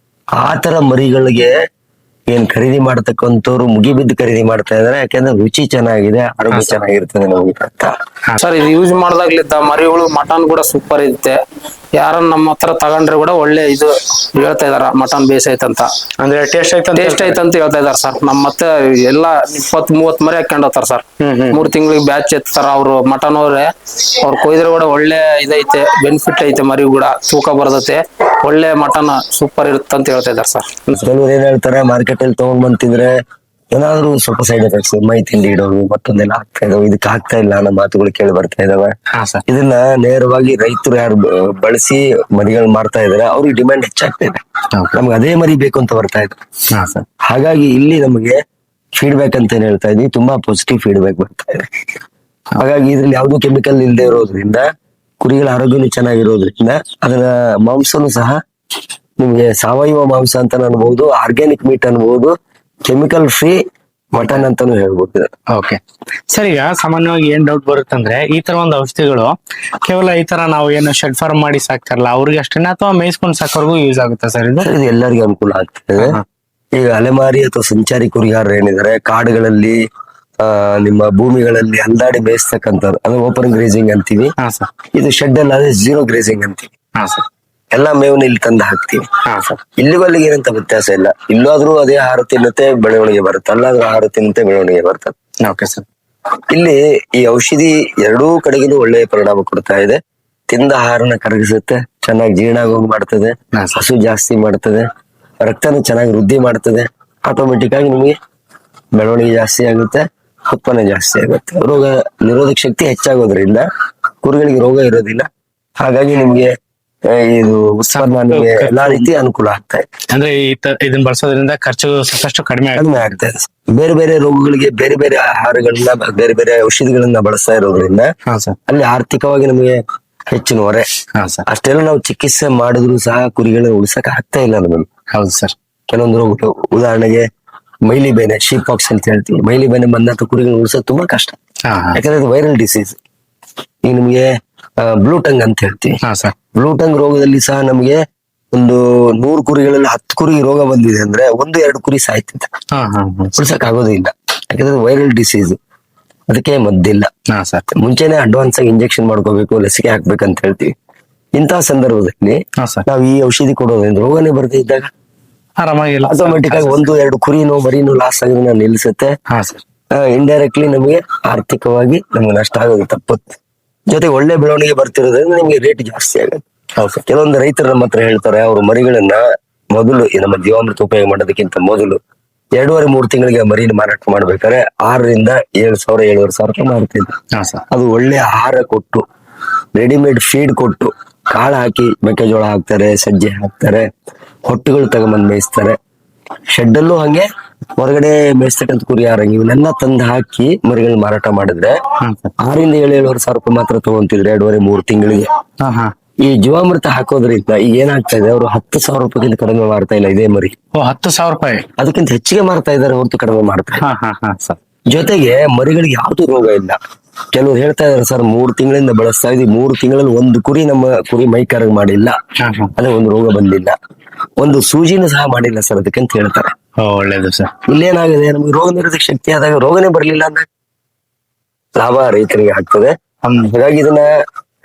ಆ ತರ ಮರಿಗಳಿಗೆ ಏನ್ ಖರೀದಿ ಮಾಡ್ತಕ್ಕಂಥವ್ರು ಮುಗಿಬಿದ್ದು ಖರೀದಿ ಮಾಡ್ತಾ ಇದಾರೆ, ಯಾಕಂದ್ರೆ ರುಚಿ ಚೆನ್ನಾಗಿದೆ, ಆರೋಗ್ಯ ಚೆನ್ನಾಗಿರ್ತದೆ ನಮಗೆ ಅಂತ. ಸರ್ ಇದು ಯೂಸ್ ಮಾಡ್ದಾಗ್ಲಿದ್ದ ಮರಿಗಳು ಮಟನ್ ಕೂಡ ಸೂಪರ್ ಇರುತ್ತೆ. ಯಾರನ್ನ ನಮ್ಮ ಹತ್ರ ತಗೊಂಡ್ರೆ ಕೂಡ ಒಳ್ಳೆ ಇದು ಹೇಳ್ತಾ ಇದಾರ, ಮಟನ್ ಬೇಸ್ ಐತಂತ, ಅಂದ್ರೆ ಟೇಸ್ಟ್ ಐತಂತ ಹೇಳ್ತಾ ಇದಾರ ಸರ್. ನಮ್ಮ ಮತ್ತೆ ಎಲ್ಲಾ 20-30 ಮರಿ ಹಾಕೊಂಡ್ ಹೋಗ್ತಾರ ಸರ್. 3 ತಿಂಗಳಿಗೆ ಬ್ಯಾಚ್ ಎತ್ತಾರ ಅವ್ರು ಮಟನ್ ಅವ್ರೆ. ಅವ್ರು ಕೊಯ್ದ್ರೆ ಕೂಡ ಒಳ್ಳೆ ಇದೈತೆ, ಬೆನಿಫಿಟ್ ಐತೆ, ಮರಿ ಕೂಡ ತೂಕ ಬರ್ತತೆ, ಒಳ್ಳೆ ಮಟನ್ ಸೂಪರ್ ಇರುತ್ತೆ ಅಂತ ಹೇಳ್ತಾ ಇದಾರೆ ಸರ್. ಕೆಲವ್ರು ಏನ್ ಹೇಳ್ತಾರೆ, ಮಾರ್ಕೆಟ್ ಅಲ್ಲಿ ತಗೊಂಡ್ ಬಂತಿದ್ರೆ ಏನಾದ್ರು ಸ್ವಲ್ಪ ಸೈಡ್ ಎಫೆಕ್ಟ್ಸ್, ಮೈ ತಿಂಡಿ ಇಡೋದು ಮತ್ತೊಂದೆಲ್ಲ ಆಗ್ತಾ ಇದಾವೆ, ಇದಕ್ಕೆ ಆಗ್ತಾ ಇಲ್ಲ ಅನ್ನೋ ಮಾತುಗಳು ಕೇಳಿ ಬರ್ತಾ ಇದಾವೆ. ಇದನ್ನ ನೇರವಾಗಿ ರೈತರು ಯಾರು ಬಳಸಿ ಮರಿಗಳು ಮಾರ್ತಾ ಇದಾರೆ ಅವ್ರಿಗೆ ಡಿಮ್ಯಾಂಡ್ ಹೆಚ್ಚಾಗ್ತಾ ಇದೆ. ನಮ್ಗೆ ಅದೇ ಮರಿ ಬೇಕು ಅಂತ ಬರ್ತಾ ಇದೆ. ಹಾಗಾಗಿ ಇಲ್ಲಿ ನಮಗೆ ಫೀಡ್ಬ್ಯಾಕ್ ಅಂತ ಏನ್ ಹೇಳ್ತಾ ಇದೀವಿ, ತುಂಬಾ ಪಾಸಿಟಿವ್ ಫೀಡ್ಬ್ಯಾಕ್ ಬರ್ತಾ ಇದೆ. ಹಾಗಾಗಿ ಇದ್ರಲ್ಲಿ ಯಾವ್ದು ಕೆಮಿಕಲ್ ಇಲ್ಲದೆ ಇರೋದ್ರಿಂದ, ಕುರಿಗಳ ಆರೋಗ್ಯನೂ ಚೆನ್ನಾಗಿರೋದ್ರಿಂದ, ಅದರ ಮಾಂಸನೂ ಸಹ ನಿಮ್ಗೆ ಸಾವಯವ ಮಾಂಸ ಅಂತ ಅನ್ಬಹುದು, ಆರ್ಗ್ಯಾನಿಕ್ ಮೀಟ್ ಅನ್ಬಹುದು, ಕೆಮಿಕಲ್ ಫ್ರೀ ಮಟನ್ ಅಂತಾನು ಹೇಳ್ಬೋದು. ಓಕೆ ಸರ್, ಈಗ ಸಾಮಾನ್ಯವಾಗಿ ಏನ್ ಡೌಟ್ ಬರುತ್ತಂದ್ರೆ, ಈ ತರ ಒಂದು ಔಷಧಿಗಳು ಕೇವಲ ಈ ತರ ನಾವು ಏನು ಶೆಡ್ ಫಾರ್ಮ್ ಮಾಡಿ ಸಾಕ್ತಾರಲ್ಲ ಅವ್ರಿಗೆ ಅಷ್ಟೇನಾ, ಅಥವಾ ಮೇಯಿಸ್ಕೊಂಡು ಸಾಕೋರ್ಗೂ ಯೂಸ್ ಆಗುತ್ತೆ ಸರ್ ಇದು? ಇದು ಎಲ್ಲರಿಗೂ ಅನುಕೂಲ ಆಗ್ತದೆ. ಈಗ ಅಲೆಮಾರಿ ಅಥವಾ ಸಂಚಾರಿ ಕುರಿಗಾರರು ಏನಿದ್ದಾರೆ, ಕಾಡುಗಳಲ್ಲಿ ನಿಮ್ಮ ಭೂಮಿಗಳಲ್ಲಿ ಅಲ್ದಾಡಿ ಮೇಯಿಸ್ತಕ್ಕಂಥದ್ದು, ಅದು ಓಪನ್ ಗ್ರೇಜಿಂಗ್ ಅಂತೀವಿ. ಇದು ಶೆಡ್ ಅಲ್ಲಿ 0 ಗ್ರೇಜಿಂಗ್ ಅಂತೀವಿ. ಎಲ್ಲಾ ಮೇವನ್ನ ಇಲ್ಲಿ ತಂದು ಹಾಕ್ತಿವಿ. ಇಲ್ಲಿಗೂ ಅಲ್ಲಿಗೆ ಏನಂತ ವ್ಯತ್ಯಾಸ ಇಲ್ಲ. ಇಲ್ಲಾದ್ರೂ ಅದೇ ಆಹಾರ ತಿನ್ನತ್ತೆ ಬೆಳವಣಿಗೆ ಬರುತ್ತೆ, ಅಲ್ಲಾದ್ರೂ ಆಹಾರ ತಿನ್ನತ್ತೆ ಬೆಳವಣಿಗೆ ಬರ್ತದೆ. Okay sir. ಇಲ್ಲಿ ಈ ಔಷಧಿ ಎರಡೂ ಕಡೆಗೂ ಒಳ್ಳೆಯ ಪರಿಣಾಮ ಕೊಡ್ತಾ ಇದೆ. ತಿಂದ ಆಹಾರನ ಕರಗಿಸುತ್ತೆ, ಚೆನ್ನಾಗಿ ಜೀರ್ಣ ಆಗೋಗಿ ಮಾಡ್ತದೆ, ಹಸು ಜಾಸ್ತಿ ಮಾಡ್ತದೆ, ರಕ್ತನ ಚೆನ್ನಾಗಿ ವೃದ್ಧಿ ಮಾಡ್ತದೆ, ಆಟೋಮೆಟಿಕ್ ಆಗಿ ನಿಮಗೆ ಬೆಳವಣಿಗೆ ಜಾಸ್ತಿ ಆಗುತ್ತೆ, ಉತ್ಪನ್ನ ಜಾಸ್ತಿ ಆಗುತ್ತೆ, ರೋಗ ನಿರೋಧಕ ಶಕ್ತಿ ಹೆಚ್ಚಾಗೋದ್ರಿಂದ ಕುರಿಗಳಿಗೆ ರೋಗ ಇರೋದಿಲ್ಲ. ಹಾಗಾಗಿ ನಿಮ್ಗೆ ಇದು ಉತ್ಪನ್ನ ನಿಮಗೆ ಎಲ್ಲಾ ರೀತಿ ಅನುಕೂಲ ಆಗ್ತಾ ಇದೆ. ಅಂದ್ರೆ ಇದನ್ನ ಬಳಸೋದ್ರಿಂದ ಖರ್ಚು ಸಾಕಷ್ಟು ಕಡಿಮೆ ಆಗ್ತಾ ಇದೆ. ಬೇರೆ ಬೇರೆ ರೋಗಗಳಿಗೆ ಬೇರೆ ಬೇರೆ ಆಹಾರಗಳನ್ನ, ಬೇರೆ ಬೇರೆ ಔಷಧಿಗಳನ್ನ ಬಳಸ್ತಾ ಇರೋದ್ರಿಂದ ಅಲ್ಲಿ ಆರ್ಥಿಕವಾಗಿ ನಮಗೆ ಹೆಚ್ಚಿನ ಹೊರೆ. ಅಷ್ಟೆಲ್ಲ ನಾವು ಚಿಕಿತ್ಸೆ ಮಾಡಿದ್ರು ಸಹ ಕುರಿಗಳನ್ನ ಉಳಿಸಕ್ ಆಗ್ತಾ ಇಲ್ಲ ನಮಗೆ. ಹೌದು ಸರ್. ಕೆಲವೊಂದು ರೋಗಗಳು, ಉದಾಹರಣೆಗೆ ಮೈಲಿ ಬೇನೆ, ಶೀಪ್ ಪಾಕ್ಸ್ ಅಂತ ಹೇಳ್ತೀವಿ. ಮೈಲಿ ಬೇನೆ ಬಂದಂತ ಕುರಿಗಳನ್ನ ಉಳಿಸೋದು ತುಂಬಾ ಕಷ್ಟ, ಯಾಕಂದ್ರೆ ಇದು ವೈರಲ್ ಡಿಸೀಸ್. ಈಗ ನಿಮ್ಗೆ ಬ್ಲೂಟಂಗ್ ಅಂತ ಹೇಳ್ತೀವಿ. ಬ್ಲೂಟಂಗ್ ರೋಗದಲ್ಲಿ ಸಹ ನಮಗೆ ಒಂದು 100 ಕುರಿಗಳಲ್ಲಿ 10 ಕುರಿಗೆ ರೋಗ ಬಂದಿದೆ ಅಂದ್ರೆ 1-2 ಕುರಿ ಸಾಯ್ತಿದೆ, ಉಳಿಸಕ್ ಆಗೋದೇ ಇಲ್ಲ. ಯಾಕಂದ್ರೆ ವೈರಲ್ ಡಿಸೀಸ್, ಅದಕ್ಕೆ ಮದ್ದಿಲ್ಲ. ಮುಂಚೆನೆ ಅಡ್ವಾನ್ಸ್ ಆಗಿ ಇಂಜೆಕ್ಷನ್ ಮಾಡ್ಕೋಬೇಕು, ಲಸಿಕೆ ಹಾಕ್ಬೇಕಂತ ಹೇಳ್ತೀವಿ. ಇಂತಹ ಸಂದರ್ಭದಲ್ಲಿ ನಾವು ಈ ಔಷಧಿ ಕೊಡೋದ್ರಿಂದ ರೋಗನೇ ಬರದೇ ಇದ್ದಾಗ ಆರಾಮಾಗಿಲ್ಲ ಆಟೋಮೆಟಿಕ್ ಆಗಿ ಒಂದು ಎರಡು ಕುರಿನೋ ಮರಿನೋ ಲಾಸ್ ಆಗೋದನ್ನ ನಿಲ್ಸುತ್ತೆ. ಹಾ ಸರ್. ಇಂಡೈರೆಕ್ಟ್ಲಿ ನಮಗೆ ಆರ್ಥಿಕವಾಗಿ ನಮ್ಗೆ ನಷ್ಟ ಆಗೋದು ತಪ್ಪುತ್ತೆ. ಜೊತೆಗೆ ಒಳ್ಳೆ ಬೆಳವಣಿಗೆ ಬರ್ತಿರೋದ್ರಿಂದ ನಿಮ್ಗೆ ರೇಟ್ ಜಾಸ್ತಿ ಆಗುತ್ತೆ. ಹೌದು. ಕೆಲವೊಂದು ರೈತರು ನಮ್ಮ ಹತ್ರ ಹೇಳ್ತಾರೆ, ಅವ್ರ ಮರಿಗಳನ್ನ ಮೊದಲು ಈ ನಮ್ಮ ಜೀವಾಮೃತ ಉಪಯೋಗ ಮಾಡೋದಕ್ಕಿಂತ ಮೊದಲು 2.5-3 ತಿಂಗಳಿಗೆ ಮರಿನ ಮಾರಾಟ ಮಾಡ್ಬೇಕಾದ್ರೆ 6,000-7,000 ರೂಪಾಯಿ ಮಾರ್ತಿದ್ರು. ಹಾ ಸರ್. ಅದು ಒಳ್ಳೆ ಆಹಾರ ಕೊಟ್ಟು, ರೆಡಿಮೇಡ್ ಫೀಡ್ ಕೊಟ್ಟು, ಕಾಳು ಹಾಕಿ ಮೆಕ್ಕೆಜೋಳ ಹಾಕ್ತಾರೆ, ಸಜ್ಜೆ ಹಾಕ್ತಾರೆ, ಹೊಟ್ಟುಗಳು ತಗೊಂಬಂದ್ ಮೇಯಿಸ್ತಾರೆ. ಶೆಡ್ ಅಲ್ಲೂ ಹಂಗೆ ಹೊರಗಡೆ ಮೇಯಿಸ್ತಕ್ಕಂಥ ಕುರಿ ಆರಂಗಿ ಇವನ್ನೆಲ್ಲ ತಂದು ಹಾಕಿ ಮರಿಗಳನ್ನ ಮಾರಾಟ ಮಾಡಿದ್ರೆ 6,000-7,000 ರೂಪಾಯಿ ಮಾತ್ರ ತಗೊಂತಿದ್ರೆ 2.5-3 ತಿಂಗಳಿಗೆ. ಹಾ ಹಾ. ಈ ಜೀವಾಮೃತ ಹಾಕೋದ್ರಿಂದ ಈಗ ಏನಾಗ್ತಾ ಇದೆ, ಅವರು 10,000 ರೂಪಾಯಿಗಿಂತ ಕಡಿಮೆ ಮಾರ್ತಾ ಇಲ್ಲ ಇದೇ ಮರಿ. ಓ, 10,000 ರೂಪಾಯಿ. ಅದಕ್ಕಿಂತ ಹೆಚ್ಚಿಗೆ ಮಾರ್ತಾ ಇದ್ದಾರೆ ಹೊರತು ಕಡಿಮೆ ಮಾಡ್ತಾ ಇಲ್ಲ. ಹಾ ಹಾ ಹಾ ಸರ್. ಜೊತೆಗೆ ಮರಿಗಳಿಗೆ ಯಾವ್ದು ರೋಗ ಇಲ್ಲ. ಕೆಲವ್ರು ಹೇಳ್ತಾ ಇದಾರೆ, ಸರ್ 3 ತಿಂಗಳಿಂದ ಬಳಸ್ತಾ ಇದೀವಿ, 3 ತಿಂಗಳಲ್ಲಿ ಒಂದು ಕುರಿ ನಮ್ಮ ಕುರಿ ಮೈ ಕರಗ್ ಮಾಡಿಲ್ಲ, ಹಾ ಹಾ. ಅದೇ ಒಂದು ರೋಗ ಬಂದಿಲ್ಲ, ಒಂದು ಸೂಜಿನೂ ಸಹ ಮಾಡಿಲ್ಲ ಸರ್ ಅದಕ್ಕೆ ಅಂತ ಹೇಳ್ತಾರೆ. ಓ, ಒಳ್ಳೇದು ಸರ್. ಇಲ್ಲೇನಾಗಿದೆ, ನಮ್ಗೆ ರೋಗ ನಿರೋಧಕ ಶಕ್ತಿ ಆದಾಗ ರೋಗನೇ ಬರ್ಲಿಲ್ಲ ಅಂದಾಗ ಲಾಭ ರೈತರಿಗೆ ಆಗ್ತದೆ. ಹಾಗಾಗಿ ಇದನ್ನ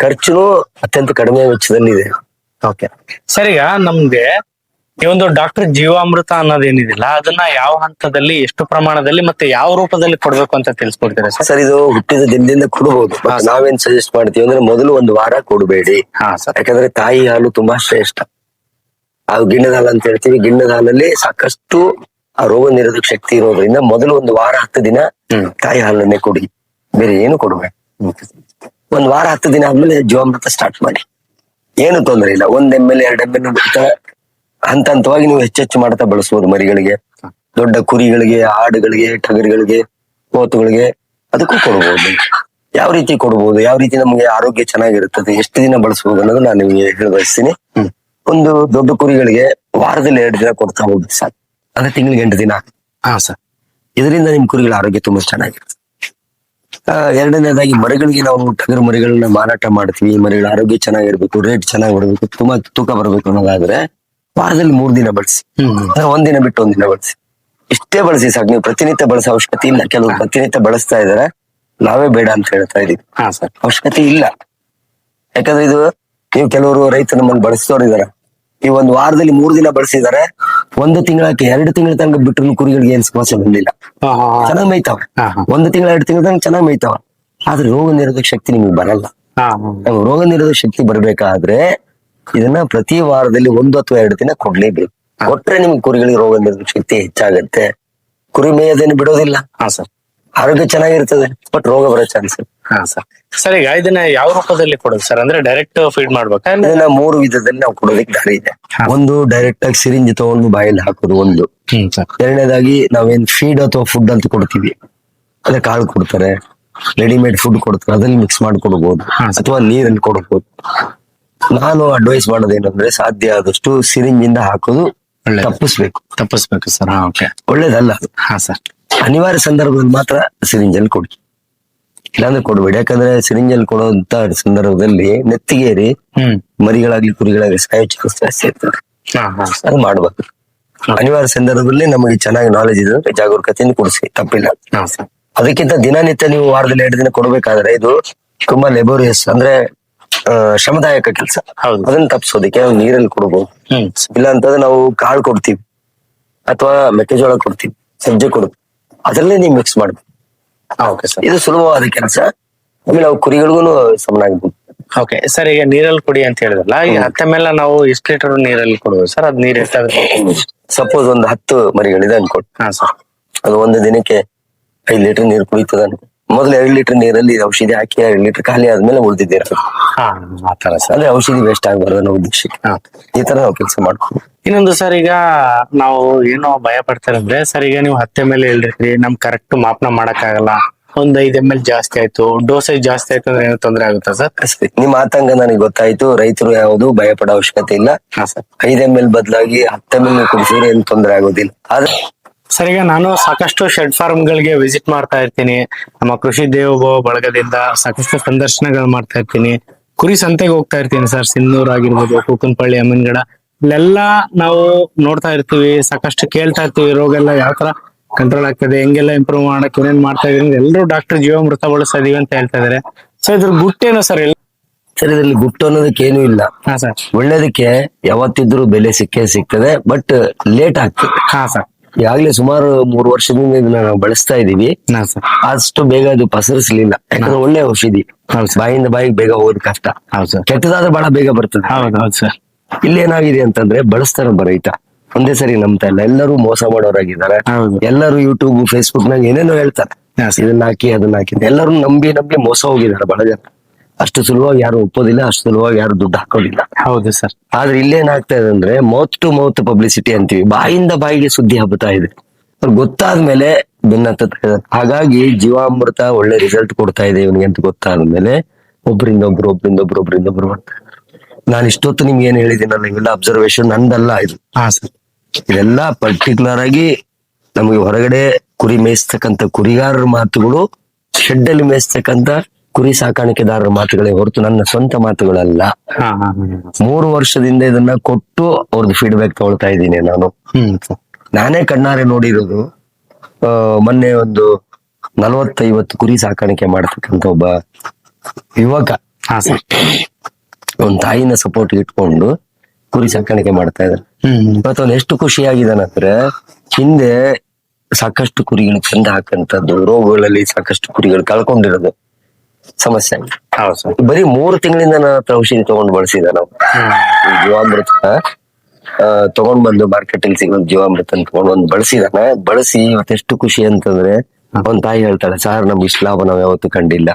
ಖರ್ಚುನು ಅತ್ಯಂತ ಕಡಿಮೆ ವೆಚ್ಚದಲ್ಲಿದೆ. ಓಕೆ ಸರ್, ಈಗ ನಮ್ಗೆ ಈ ಒಂದು ಡಾಕ್ಟರ್ ಜೀವಾಮೃತ ಅನ್ನೋದೇನಿದಿಲ್ಲ, ಅದನ್ನ ಯಾವ ಹಂತದಲ್ಲಿ, ಎಷ್ಟು ಪ್ರಮಾಣದಲ್ಲಿ, ಮತ್ತೆ ಯಾವ ರೂಪದಲ್ಲಿ ಕೊಡ್ಬೇಕು ಅಂತ ತಿಳಿಸ್ಕೊಡ್ತೀರಾ ಸರ್? ಸರ್, ಇದು ಹುಟ್ಟಿದ ದಿನದಿಂದ ಕೊಡಬಹುದು. ನಾವೇನ್ ಸಜೆಸ್ಟ್ ಮಾಡ್ತೀವಿ ಅಂದ್ರೆ, ಮೊದಲು 1 ವಾರ ಕೊಡಬೇಡಿ. ಹಾ ಸರ್. ಯಾಕಂದ್ರೆ ತಾಯಿ ಹಾಲು ತುಂಬಾ ಶ್ರೇಷ್ಠ. ಅದು ಗಿಣ್ಣದ ಹಾಲು ಅಂತ ಹೇಳ್ತೀವಿ. ಗಿಣ್ಣದ ಹಾಲಲ್ಲಿ ಸಾಕಷ್ಟು ಆ ರೋಗ ನಿರೋಧಕ ಶಕ್ತಿ ಇರೋದ್ರಿಂದ ಮೊದಲು 1 ವಾರ 10 ದಿನ ತಾಯಿ ಹಾಲನ್ನೇ ಕೊಡಿ, ಬೇರೆ ಏನು ಕೊಡ್ಬೇಕು. 1 ವಾರ 10 ದಿನ ಆದ್ಮೇಲೆ ಜೀವಾಮೃತ ಸ್ಟಾರ್ಟ್ ಮಾಡಿ, ಏನು ತೊಂದರೆ ಇಲ್ಲ. 1 ml 2 ml ಹಂತ ಹಂತವಾಗಿ ನೀವು ಹೆಚ್ಚೆಚ್ಚು ಮಾಡ್ತಾ ಬಳಸಬಹುದು. ಮರಿಗಳಿಗೆ, ದೊಡ್ಡ ಕುರಿಗಳಿಗೆ, ಆಡುಗಳಿಗೆ, ಟಗರುಗಳಿಗೆ, ಹೋತುಗಳಿಗೆ ಅದಕ್ಕೂ ಕೊಡಬಹುದು. ಯಾವ ರೀತಿ ಕೊಡಬಹುದು, ಯಾವ ರೀತಿ ನಮಗೆ ಆರೋಗ್ಯ ಚೆನ್ನಾಗಿರುತ್ತದೆ, ಎಷ್ಟು ದಿನ ಬಳಸಬಹುದು ಅನ್ನೋದು ನಾನು ನಿಮಗೆ ಹೇಳ ಬಯಸ್ತೀನಿ. ಒಂದು ದೊಡ್ಡ ಕುರಿಗಳಿಗೆ ವಾರದಲ್ಲಿ 2 ದಿನ ಕೊಡ್ತಾ ಹೋಗಿ ಸಾಕು, ಅಂದ್ರೆ ತಿಂಗಳಿಗೆ 8 ದಿನ. ಹಾ ಸರ್. ಇದರಿಂದ ನಿಮ್ ಕುರಿಗಳ ಆರೋಗ್ಯ ತುಂಬಾ ಚೆನ್ನಾಗಿರುತ್ತೆ. ಎರಡನೇದಾಗಿ ಮರಿಗಳಿಗೆ ನಾವು ಟಗರು ಮರಿಗಳನ್ನ ಮಾರಾಟ ಮಾಡ್ತೀವಿ. ಮರಿಗಳ ಆರೋಗ್ಯ ಚೆನ್ನಾಗಿರ್ಬೇಕು, ರೇಟ್ ಚೆನ್ನಾಗಿ ಬರಬೇಕು, ತುಂಬಾ ತೂಕ ಬರಬೇಕು ಅನ್ನೋದಾದ್ರೆ ವಾರದಲ್ಲಿ 3 ದಿನ ಬಳಸಿ, 1 ದಿನ ಬಿಟ್ಟು 1 ದಿನ ಬಳಸಿ. ಇಷ್ಟೇ ಬಳಸಿ ಸಾಕು. ನೀವು ಪ್ರತಿನಿತ್ಯ ಬಳಸೋ ಅವಶ್ಯಕತೆ ಇಲ್ಲ. ಕೆಲವರು ಪ್ರತಿನಿತ್ಯ ಬಳಸ್ತಾ ಇದಾರೆ, ನಾವೇ ಬೇಡ ಅಂತ ಹೇಳ್ತಾ ಇದೀವಿ. ಹಾ ಸರ್. ಅವಶ್ಯಕತೆ ಇಲ್ಲ. ಯಾಕಂದ್ರೆ ಇದು ನೀವು ಕೆಲವರು ರೈತರು ನಮ್ಮನ್ನು ಬಳಸ್ತವ್ರು ಇದಾರೆ, ಈ 1 ವಾರದಲ್ಲಿ 3 ದಿನ ಬಳಸಿದಾರೆ, 1 ತಿಂಗಳಕ್ಕೆ 2 ತಿಂಗಳ ತನಕ ಬಿಟ್ಟರು ಕುರಿಗಳಿಗೆ ಏನ್ ಸಮಸ್ಯೆ ಬಂದಿಲ್ಲ, ಚೆನ್ನಾಗಿ ಮೇಯ್ತಾವ. 1 ತಿಂಗಳ 2 ತಿಂಗಳ ತನಕ ಚೆನ್ನಾಗಿ ಮೇಯ್ತಾವ. ಆದ್ರೆ ರೋಗ ನಿರೋಧಕ ಶಕ್ತಿ ನಿಮ್ಗೆ ಬರಲ್ಲ. ರೋಗ ನಿರೋಧಕ ಶಕ್ತಿ ಬರ್ಬೇಕಾದ್ರೆ ಇದನ್ನ ಪ್ರತಿ ವಾರದಲ್ಲಿ 1 ಅಥವಾ 2 ದಿನ ಕೊಡ್ಲೇಬೇಕು. ಕೊಟ್ರೆ ನಿಮ್ಗೆ ಕುರಿಗಳಿಗೆ ರೋಗ ನಿರೋಧಕ ಶಕ್ತಿ ಹೆಚ್ಚಾಗತ್ತೆ. ಕುರಿ ಮೇಯೋದೇನು ಬಿಡೋದಿಲ್ಲ. ಹಾ ಸರ್. ಆರೋಗ್ಯ ಚೆನ್ನಾಗಿರ್ತದೆ, ಬಟ್ ರೋಗ ಬರೋ ಚಾನ್ಸ್. ಹಾ ಸರ್. ಸರ್, ಈಗ ಇದನ್ನ ಯಾವ ರೂಪದಲ್ಲಿ ಕೊಡೋದು ಸರ್? ಅಂದ್ರೆ ಡೈರೆಕ್ಟ್ ಫೀಡ್ ಮಾಡ್ಬೇಕಾ? ಇದನ್ನ 3 ವಿಧದಲ್ಲಿ ನಾವು ಕೊಡೋದಕ್ಕೆ ದಾರಿ ಇದೆ. ಒಂದು, ಡೈರೆಕ್ಟ್ ಆಗಿ ಸಿರಿಂಜ್ ತಗೊಂಡು ಬಾಯಲ್ಲಿ ಹಾಕೋದು ಒಂದು. ಎರಡನೇದಾಗಿ ನಾವೇನ್ ಫೀಡ್ ಅಥವಾ ಫುಡ್ ಅಂತ ಕೊಡ್ತೀವಿ, ಅದೇ ಕಾಳು ಕೊಡ್ತಾರೆ, ರೆಡಿಮೇಡ್ ಫುಡ್ ಕೊಡ್ತಾರೆ, ಅದ್ರಲ್ಲಿ ಮಿಕ್ಸ್ ಮಾಡಿ ಕೊಡಬಹುದು, ಅಥವಾ ನೀರಲ್ಲಿ ಕೊಡಬಹುದು. ನಾನು ಅಡ್ವೈಸ್ ಮಾಡೋದೇನಂದ್ರೆ, ಸಾಧ್ಯ ಆದಷ್ಟು ಸಿರಿಂಜ್ ಇಂದ ಹಾಕೋದು ತಪ್ಪಿಸ್ಬೇಕು ಸರ್. ಓಕೆ, ಒಳ್ಳೇದಲ್ಲ ಅದು. ಹಾ ಸರ್. ಅನಿವಾರ್ಯ ಸಂದರ್ಭದಲ್ಲಿ ಮಾತ್ರ ಸಿರಿಂಜ್ ಅಲ್ಲಿ ಕೊಡಿ, ಇಲ್ಲಾಂದ್ರೆ ಕೊಡ್ಬೇಡಿ. ಯಾಕಂದ್ರೆ ಸಿರಿಂಜ್ ಅಲ್ಲಿ ಕೊಡುವಂತ ಸಂದರ್ಭದಲ್ಲಿ ನೆತ್ತಿಗೇರಿ ಮರಿಗಳಾಗ್ಲಿ ಕುರಿಗಳಾಗ್ಲಿ ಸಾಯೋ ಚಾನ್ಸ್ ಜಾಸ್ತಿ ಇರ್ತದೆ. ಅದು ಮಾಡ್ಬೇಕು. ಅನಿವಾರ್ಯ ಸಂದರ್ಭದಲ್ಲಿ ನಮಗೆ ಚೆನ್ನಾಗಿ ನಾಲೆಜ್ ಇದೆ, ಜಾಗರೂಕತೆಯಿಂದ ಕೊಡಿಸಿ, ತಪ್ಪಿಲ್ಲ. ಅದಕ್ಕಿಂತ ದಿನನಿತ್ಯ ನೀವು ವಾರದಲ್ಲಿ 2 ದಿನ ಕೊಡ್ಬೇಕಾದ್ರೆ ಇದು ತುಂಬಾ ಲೆಬೋರಿಯಸ್, ಅಂದ್ರೆ ಶ್ರಮದಾಯಕ ಕೆಲಸ. ಅದನ್ನ ತಪ್ಪಿಸೋದಕ್ಕೆ ನಾವು ನೀರಲ್ಲಿ ಕೊಡಬಹುದು. ಇಲ್ಲ ಅಂತಂದ್ರೆ ನಾವು ಕಾಳು ಕೊಡ್ತೀವಿ, ಅಥವಾ ಮೆಕ್ಕೆಜೋಳ ಕೊಡ್ತೀವಿ, ಸಜ್ಜೆ ಕೊಡ್ತೀವಿ, ಅದ್ರಲ್ಲೇ ನೀವು ಮಿಕ್ಸ್ ಮಾಡ್ಬೇಕು. ಇದು ಸುಲಭವಾದ ಕೆಲಸ. ಆಮೇಲೆ ಅವು ಕುರಿಗಳಿಗೂ ಸಮನಾಗಿರ್ಬೋದು. ಓಕೆ ಸರ್, ಈಗ ನೀರಲ್ಲಿ ಕೊಡಿ ಅಂತ ಹೇಳಿದ್ರಲ್ಲ, ಈಗ 10 ml ನಾವು ಎಷ್ಟು ಲೀಟರ್ ನೀರಲ್ಲಿ ಕೊಡುದು ಸರ್? ಅದ್ ನೀರ್ ಎಷ್ಟಾಗುತ್ತೆ? ಸಪೋಸ್ ಒಂದು 10 ಮರಿಗಳಿದೆ ಅನ್ಕೊಟ್ಟು, ಅದು ಒಂದು ದಿನಕ್ಕೆ 5 ಲೀಟರ್ ನೀರು ಕುಡಿತದ ಅನ್ಕೊ. ಮೊದಲು 2 ಲೀಟರ್ ನೀರಲ್ಲಿ ಔಷಧಿ ಹಾಕಿ 2 ಲೀಟರ್ ಖಾಲಿ ಆದ್ಮೇಲೆ ಉಳಿದಿದ್ದೀರ. ಅಂದ್ರೆ ಔಷಧಿ ವೇಸ್ಟ್ ಆಗಬಾರ್ದು ಅನ್ನೋ ಉದ್ದೇಶಕ್ಕೆ ಈ ತರ ನಾವು ಕೆಲಸ ಮಾಡ್ಕೊಂಡು. ಇನ್ನೊಂದು ಸರ್, ಈಗ ನಾವು ಏನೋ ಭಯ ಪಡ್ತಾರೆ ಅಂದ್ರೆ, ಸರ್ ಈಗ ನೀವು 10 ml ಹೇಳಿರ್ತೀರಿ, ನಮ್ ಕರೆಕ್ಟ್ ಮಾಪನ ಮಾಡಕ್ ಆಗಲ್ಲ, ಒಂದ್ 5 ml ಜಾಸ್ತಿ ಆಯ್ತು, ಡೋಸೇಜ್ ಜಾಸ್ತಿ ಆಯ್ತು ಅಂದ್ರೆ ಏನೋ ತೊಂದರೆ ಆಗುತ್ತಾ ಸರ್? ನಿಮ್ಮ ಆತಂಕ ನನಗೆ ಗೊತ್ತಾಯ್ತು. ರೈತರು ಯಾವುದು ಭಯ ಪಡೋ ಅವಶ್ಯಕತೆ ಇಲ್ಲ. 5 ml ಬದಲಾಗಿ 10 ml ಕುಡಿಸಿದ್ರೆ ಏನು ತೊಂದರೆ ಆಗೋದಿಲ್ಲ. ಆದ್ರೆ ಸರ್, ಈಗ ನಾನು ಸಾಕಷ್ಟು ಶೆಡ್ ಫಾರ್ಮ್ ಗಳಿಗೆ ವಿಸಿಟ್ ಮಾಡ್ತಾ ಇರ್ತೀನಿ. ನಮ್ಮ ಕೃಷಿ ದೇವೋಭವ ಬಳಗದಿಂದ ಸಾಕಷ್ಟು ಸಂದರ್ಶನಗಳು ಮಾಡ್ತಾ ಇರ್ತೀನಿ. ಕುರಿ ಸಂತೆಗೆ ಹೋಗ್ತಾ ಇರ್ತೀನಿ ಸರ್, ಸಿನ್ನೂರ್ ಆಗಿರ್ಬೋದು, ಕೂಕನಪಳ್ಳಿ, ಅಮ್ಮನಗಡ, ಇಲ್ಲೆಲ್ಲ ನಾವು ನೋಡ್ತಾ ಇರ್ತೀವಿ, ಸಾಕಷ್ಟು ಕೇಳ್ತಾ ಇರ್ತೀವಿ, ರೋಗ ಎಲ್ಲ ಯಾವ ತರ ಕಂಟ್ರೋಲ್ ಆಗ್ತದೆ, ಹೆಂಗೆಲ್ಲ ಇಂಪ್ರೂವ್ ಮಾಡಕ್ ಏನೇನ್ ಮಾಡ್ತಾ ಇದೀವಿ. ಎಲ್ಲರೂ ಡಾಕ್ಟರ್ ಜೀವಾಮೃತ ಬಳಸ್ತಾ ಇದೀವಿ ಅಂತ ಹೇಳ್ತಾ ಇದಾರೆ. ಸೊ ಇದ್ರ ಗುಟ್ಟೇನು ಸರ್? ಸರ್ ಇದರಲ್ಲಿ ಗುಟ್ಟು ಅನ್ನೋದಕ್ಕೆ ಏನೂ ಇಲ್ಲ. ಹಾ ಸರ್. ಒಳ್ಳೇದಕ್ಕೆ ಯಾವತ್ತಿದ್ರು ಬೆಲೆ ಸಿಕ್ಕೇ ಸಿಗ್ತದೆ, ಬಟ್ ಲೇಟ್ ಆಗ್ತದೆ. ಹಾ ಸರ್. ಈಗಾಗ್ಲೇ ಸುಮಾರು 3 ವರ್ಷದಿಂದ ಇದನ್ನ ನಾವು ಬಳಸ್ತಾ ಇದೀವಿ. ಹಾ ಸರ್. ಅಷ್ಟು ಬೇಗ ಅದು ಪಸರಿಸಲಿಲ್ಲ, ಯಾಕಂದ್ರೆ ಒಳ್ಳೆ ಔಷಧಿ. ಹೌದು ಸರ್. ಬಾಯಿಂದ ಬಾಯಿಗೆ ಬೇಗ ಹೋಗೋದು ಕಷ್ಟ. ಹೌದು ಸರ್. ಕೆಟ್ಟದಾದ್ರೆ ಬಹಳ ಬೇಗ ಬರ್ತದೆ. ಹೌದು ಹೌದು ಸರ್. ಇಲ್ಲೇನಾಗಿದೆ ಅಂತಂದ್ರೆ ಬಳಸ್ತಾರ ರೈತ ಒಂದೇ ಸರಿ ನಂಬ್ತಾ ಇಲ್ಲ, ಎಲ್ಲರೂ ಮೋಸ ಮಾಡೋರಾಗಿದ್ದಾರೆ. ಹೌದು. ಎಲ್ಲರೂ ಯೂಟ್ಯೂಬ್ ಫೇಸ್ಬುಕ್ ನಾಗ ಏನೇನೋ ಹೇಳ್ತಾರೆ, ಹಾ ಸರ್. ಇದನ್ನ ಹಾಕಿ ಅದನ್ನ ಹಾಕಿ ಅಂತ. ಎಲ್ಲರೂ ನಂಬಿ ನಂಬಿ ಮೋಸ ಹೋಗಿದ್ದಾರೆ ಬಹಳ ಜನ. ಅಷ್ಟು ಸುಲಭವಾಗಿ ಯಾರು ಒಪ್ಪೋದಿಲ್ಲ, ಅಷ್ಟು ಸುಲಭವಾಗಿ ಯಾರು ದುಡ್ಡು ಹಾಕೋದಿಲ್ಲ. ಹೌದು ಸರ್. ಆದ್ರೆ ಇಲ್ಲೇನಾಗ್ತಾ ಇದೆ ಅಂದ್ರೆ ಮೌತ್ ಟು ಮೌತ್ ಪಬ್ಲಿಸಿಟಿ ಅಂತೀವಿ, ಬಾಯಿಂದ ಬಾಯಿಗೆ ಸುದ್ದಿ ಹಬ್ಬತಾ ಇದೆ. ಗೊತ್ತಾದ್ಮೇಲೆ ಬೆನ್ನತ್ತ ಇದ್ದಾರೆ. ಹಾಗಾಗಿ ಜೀವಾಮೃತ ಒಳ್ಳೆ ರಿಸಲ್ಟ್ ಕೊಡ್ತಾ ಇದೆ ಇವನಿಗೆ ಅಂತ ಗೊತ್ತಾದ್ಮೇಲೆ ಒಬ್ಬರಿಂದ ಒಬ್ರು ಮಾಡ್ತಾರೆ. ನಾನು ಇಷ್ಟೊತ್ತು ನಿಮ್ಗೆ ಏನ್ ಹೇಳಿದ್ದೀನಲ್ಲ, ಇವೆಲ್ಲ ಅಬ್ಸರ್ವೇಶನ್ ನಂದಲ್ಲ ಇದು. ಹಾ ಸರ್. ಇದೆಲ್ಲ ಪರ್ಟಿಕ್ಯುಲರ್ ಆಗಿ ನಮಗೆ ಹೊರಗಡೆ ಕುರಿ ಮೇಯಿಸ್ತಕ್ಕಂಥ ಕುರಿಗಾರರ ಮಾತುಗಳು, ಶೆಡ್ ಅಲ್ಲಿ ಮೇಯಿಸ್ತಕ್ಕಂಥ ಕುರಿ ಸಾಕಾಣಿಕೆದಾರರ ಮಾತುಗಳೇ ಹೊರತು ನನ್ನ ಸ್ವಂತ ಮಾತುಗಳಲ್ಲ. ಹಾ ಹಾ 3 ವರ್ಷದಿಂದ ಇದನ್ನ ಕೊಟ್ಟು ಅವ್ರದ್ದು ಫೀಡ್ಬ್ಯಾಕ್ ತಗೊಳ್ತಾ ಇದ್ದೀನಿ ನಾನು. ನಾನೇ ಕಣ್ಣಾರೆ ನೋಡಿರೋದು. ಮೊನ್ನೆ ಒಂದು 40-50 ಕುರಿ ಸಾಕಾಣಿಕೆ ಮಾಡ್ತಕ್ಕಂಥ ಒಬ್ಬ ಯುವಕ ಹಾ ಸರ್. ಒಂದ್ ತಾಯಿನ ಸಪೋರ್ಟ್ ಇಟ್ಕೊಂಡು ಕುರಿ ಸಾಕಾಣಿಕೆ ಮಾಡ್ತಾ ಇದ್ದಾರೆ. ಇವತ್ತು ಅವ್ನು ಎಷ್ಟು ಖುಷಿಯಾಗಿದ್ದಾನಂದ್ರೆ, ಹಿಂದೆ ಸಾಕಷ್ಟು ಕುರಿಗಳು ಚಂದ ಹಾಕಂತದ್ದು, ರೋಗಗಳಲ್ಲಿ ಸಾಕಷ್ಟು ಕುರಿಗಳು ಕಳ್ಕೊಂಡಿರೋದು ಸಮಸ್ಯೆ ಆಗಿದೆ. ಹೌದು ಸರ್. ಬರೀ 3 ತಿಂಗಳಿಂದ ನನ್ನ ಹತ್ರ ಔಷಧಿ ತಗೊಂಡು ಬಳಸಿದ ನಾವು ಈ ಜೀವಾಮೃತ ತಗೊಂಡ್ ಬಂದು ಮಾರ್ಕೆಟ್ ಅಲ್ಲಿ ಸಿಗೋ ಜೀವಾಮೃತ ತಗೊಂಡ್ ಬಂದು ಬಳಸಿ ಇವತ್ತೆಷ್ಟು ಖುಷಿ ಅಂತಂದ್ರೆ, ಒಂದ್ ತಾಯಿ ಹೇಳ್ತಾಳೆ, ಸರ್ ನಮ್ಗೆ ಇಷ್ಟ ಲಾಭ ನಾವ್ ಯಾವತ್ತೂ ಕಂಡಿಲ್ಲ,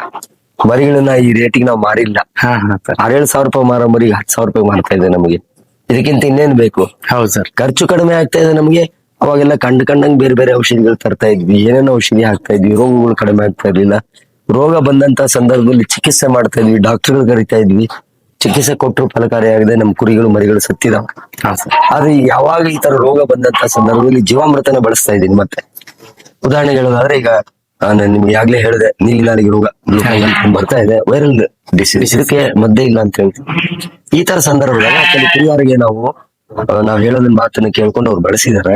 ಮರಿಗಳನ್ನ ಈ ರೇಟಿಗೆ ನಾವು ಮಾರಿಲ್ಲ. 6-7 ಸಾವಿರ ರೂಪಾಯಿ ಮಾರೋ ಮರಿಗೆ 10,000 ರೂಪಾಯಿ ಮಾರ್ತಾ ಇದೆ ನಮಗೆ, ಇದಕ್ಕಿಂತ ಇನ್ನೇನ್ ಬೇಕು? ಹೌದು ಸರ್. ಖರ್ಚು ಕಡಿಮೆ ಆಗ್ತಾ ಇದೆ ನಮ್ಗೆ. ಅವಾಗೆಲ್ಲ ಕಂಡಂಗ್ ಬೇರೆ ಬೇರೆ ಔಷಧಿಗಳು ತರ್ತಾ ಇದ್ವಿ, ಏನೇನೋ ಔಷಧಿ ಹಾಕ್ತಾ ಇದ್ವಿ, ರೋಗಗಳು ಕಡಿಮೆ ಆಗ್ತಾ ಇರ್ಲಿಲ್ಲ. ರೋಗ ಬಂದಂತ ಸಂದರ್ಭದಲ್ಲಿ ಚಿಕಿತ್ಸೆ ಮಾಡ್ತಾ ಇದ್ವಿ, ಡಾಕ್ಟರ್ಗಳು ಕರಿತಾ ಇದ್ವಿ, ಚಿಕಿತ್ಸೆ ಕೊಟ್ಟರು ಫಲಕಾರಿಯಾಗದೆ ನಮ್ಮ ಕುರಿಗಳು ಮರಿಗಳು ಸತ್ತಿದಾವ. ಆದ್ರೆ ಯಾವಾಗ ಈ ತರ ರೋಗ ಬಂದಂತ ಸಂದರ್ಭದಲ್ಲಿ ಜೀವಾಮೃತನ ಬಳಸ್ತಾ ಇದ್ದೀನಿ. ಮತ್ತೆ ಉದಾಹರಣೆ ಹೇಳೋದಾದ್ರೆ, ಈಗ ನಾನು ನಿಮ್ಗೆ ಆಗ್ಲೇ ಹೇಳಿದೆ, ನೀಲಿ ನಾಲಿಗೆ ರೋಗ ಬರ್ತಾ ಇದೆ, ವೈರಲ್ ಡಿಸೀಸ್, ಇದಕ್ಕೆ ಮದ್ದೇ ಇಲ್ಲ ಅಂತ ಹೇಳ್ತೀವಿ. ಈ ತರ ಸಂದರ್ಭದಲ್ಲಿ ಕೆಲವು ಕುರಿಗಾರಿಗೆ ನಾವ್ ಹೇಳೋದನ್ನ ಮಾತನ್ನ ಕೇಳ್ಕೊಂಡು ಅವ್ರು ಬಳಸಿದಾರೆ.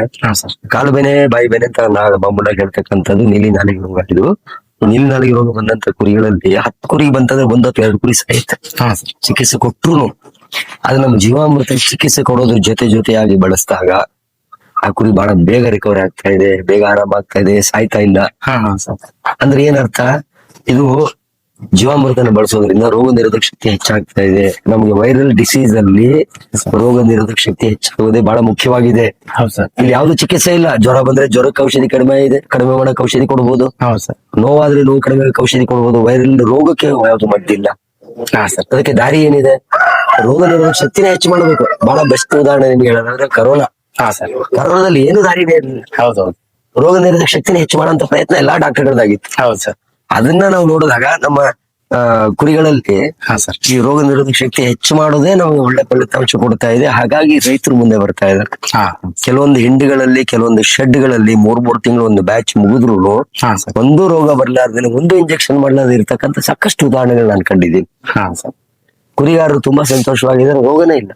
ಕಾಲು ಬೆನೆ ಬಾಯಿ ಬೆನೆ ಅಂತ ಬಾಂಬುನಾಗ ಹೇಳ್ತಕ್ಕಂಥದ್ದು ನೀಲಿ ನಾಲಿಗೆ ರೋಗ. ಇದು ನೀಲಿ ನಾಲಿಗೆ ರೋಗ ಬಂದಂತ ಕುರಿಗಳಲ್ಲಿ 10 ಕುರಿ ಬಂತಂದ್ರೆ 1-2 ಕುರಿ ಸಾಯುತ್ತೆ. ಚಿಕಿತ್ಸೆ ಕೊಟ್ರು ಅದು ನಮ್ಮ ಜೀವಾಮೃತ ಚಿಕಿತ್ಸೆ ಕೊಡೋದ್ರ ಜೊತೆಯಾಗಿ ಬಳಸಿದಾಗ ಆ ಕುರಿ ಬಹಳ ಬೇಗ ರಿಕವರಿ ಆಗ್ತಾ ಇದೆ, ಬೇಗ ಆರಾಮ ಆಗ್ತಾ ಇದೆ, ಸಾಯ್ತಾ ಇಲ್ಲ. ಅಂದ್ರೆ ಏನರ್ಥ? ಇದು ಜೀವಾಮೃತನ ಬಳಸೋದ್ರಿಂದ ರೋಗ ನಿರೋಧಕ ಶಕ್ತಿ ಹೆಚ್ಚಾಗ್ತಾ ಇದೆ. ನಮ್ಗೆ ವೈರಲ್ ಡಿಸೀಸ್ ಅಲ್ಲಿ ರೋಗ ನಿರೋಧಕ ಶಕ್ತಿ ಹೆಚ್ಚಾಗೋದೇ ಬಹಳ ಮುಖ್ಯವಾಗಿದೆ. ಇಲ್ಲಿ ಯಾವ್ದು ಚಿಕಿತ್ಸೆ ಇಲ್ಲ. ಜ್ವರ ಬಂದ್ರೆ ಜ್ವರಕ್ಕೆ ಔಷಧಿ ಕಡಿಮೆ ಮಾಡಕ್ ಔಷಧಿ ಕೊಡ್ಬೋದು. ನೋವಾದ್ರೆ ನೋವು ಕಡಿಮೆ ಔಷಧಿ ಕೊಡ್ಬೋದು. ವೈರಲ್ ರೋಗಕ್ಕೆ ಯಾವ್ದು ಮದ್ದಿಲ್ಲ. ಅದಕ್ಕೆ ದಾರಿ ಏನಿದೆ? ರೋಗ ನಿರೋಧಕ ಶಕ್ತಿನ ಹೆಚ್ಚು ಮಾಡಬೇಕು. ಬಹಳ ಬೆಸ್ಟ್ ಉದಾಹರಣೆ ನಿಮ್ಗೆ ಹೇಳೋದಾದ್ರೆ ಕರೋನಾ. ಕರೋನಾದಲ್ಲಿ ಏನು ದಾರಿ ಇದೆ? ಹೌದೌದು, ರೋಗ ನಿರೋಧಕ ಶಕ್ತಿನ ಹೆಚ್ಚು ಮಾಡೋಂತ ಪ್ರಯತ್ನ ಎಲ್ಲಾ ಡಾಕ್ಟರ್ಗಳದಾಗಿತ್ತು. ಹೌದು ಸರ್. ಅದನ್ನ ನಾವು ನೋಡಿದಾಗ ನಮ್ಮ ಕುರಿಗಳಲ್ಲಿ ಈ ರೋಗ ನಿರೋಧಕ ಶಕ್ತಿ ಹೆಚ್ಚು ಮಾಡೋದೇ ನಮ್ಗೆ ಒಳ್ಳೆ ಫಲಿತಾಂಶ ಕೊಡ್ತಾ ಇದೆ. ಹಾಗಾಗಿ ರೈತರು ಮುಂದೆ ಬರ್ತಾ ಇದ್ದಾರೆ. ಕೆಲವೊಂದು ಹಿಂಡುಗಳಲ್ಲಿ, ಕೆಲವೊಂದು ಶೆಡ್ಗಳಲ್ಲಿ 3 ತಿಂಗಳು ಒಂದು ಬ್ಯಾಚ್ ಮುಗಿದ್ರು ಒಂದು ರೋಗ ಬರ್ಲಾರ್ದೇನೆ, ಒಂದು ಇಂಜೆಕ್ಷನ್ ಮಾಡ್ಲಾರ್ದೆ ಇರ್ತಕ್ಕಂಥ ಸಾಕಷ್ಟು ಉದಾಹರಣೆಗಳು ನಾನು ಕಂಡಿದ್ದೀನಿ. ಕುರಿಗಾರರು ತುಂಬಾ ಸಂತೋಷವಾಗಿದ್ದಾರೆ, ರೋಗನೇ ಇಲ್ಲ.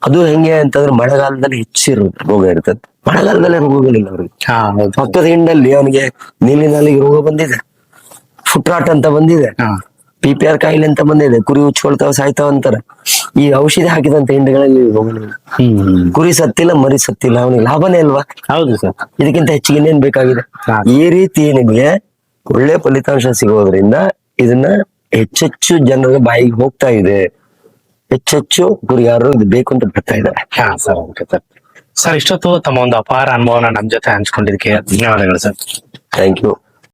ಅದು ಹೆಂಗೆ ಅಂತಂದ್ರೆ, ಮಳೆಗಾಲದಲ್ಲಿ ಹೆಚ್ಚಿರೋದು ರೋಗ ಇರ್ತದೆ, ಮಳೆಗಾಲದಲ್ಲಿ ರೋಗಗಳಿಲ್ಲ ಅವ್ರಿಗೆ. ಪಕ್ಕದ ಹಿಂಡಲ್ಲಿ ಅವನಿಗೆ ನೀಲಿ ನಾಲಿಗೆ ರೋಗ ಬಂದಿದೆ, ಫುಟ್ರಾಟ್ ಅಂತ ಬಂದಿದೆ, PPR ಕಾಯಿಲೆ ಅಂತ ಬಂದಿದೆ, ಕುರಿ ಉಚ್ಕೊಳ್ತಾವ ಸಾಯ್ತಾವ ಅಂತಾರೆ. ಈ ಔಷಧಿ ಹಾಕಿದಂತ ಹಿಂಡುಗಳಲ್ಲಿ ರೋಗಗಳಿಲ್ಲ. ಕುರಿ ಸತ್ತಿಲ್ಲ, ಮರಿ ಸತ್ತಿಲ್ಲ, ಅವನಿಗೆ ಲಾಭನೇ ಅಲ್ವಾ? ಹೌದು ಸರ್. ಇದಕ್ಕಿಂತ ಹೆಚ್ಚಿಗೆ ಇನ್ನೇನ್ ಬೇಕಾಗಿದೆ? ಈ ರೀತಿ ನಿಮಗೆ ಒಳ್ಳೆ ಫಲಿತಾಂಶ ಸಿಗೋದ್ರಿಂದ ಇದನ್ನ ಹೆಚ್ಚೆಚ್ಚು ಜನರ ಬಾಯಿಗೆ ಹೋಗ್ತಾ ಇದೆ. ಹೆಚ್ಚೆಚ್ಚು ಕುರಿಗಾರರು ಇದು ಬೇಕು ಅಂತ ಬರ್ತಾ ಇದ್ದಾರೆ. ಸರ್, ಇಷ್ಟೊತ್ತು ತಮ್ಮ ಒಂದು ಅಪಾರ ಅನುಭವನ ನಮ್ ಜೊತೆ ಹಂಚ್ಕೊಂಡಿದ್ದಕ್ಕೆ ಧನ್ಯವಾದಗಳು ಸರ್. Thank you.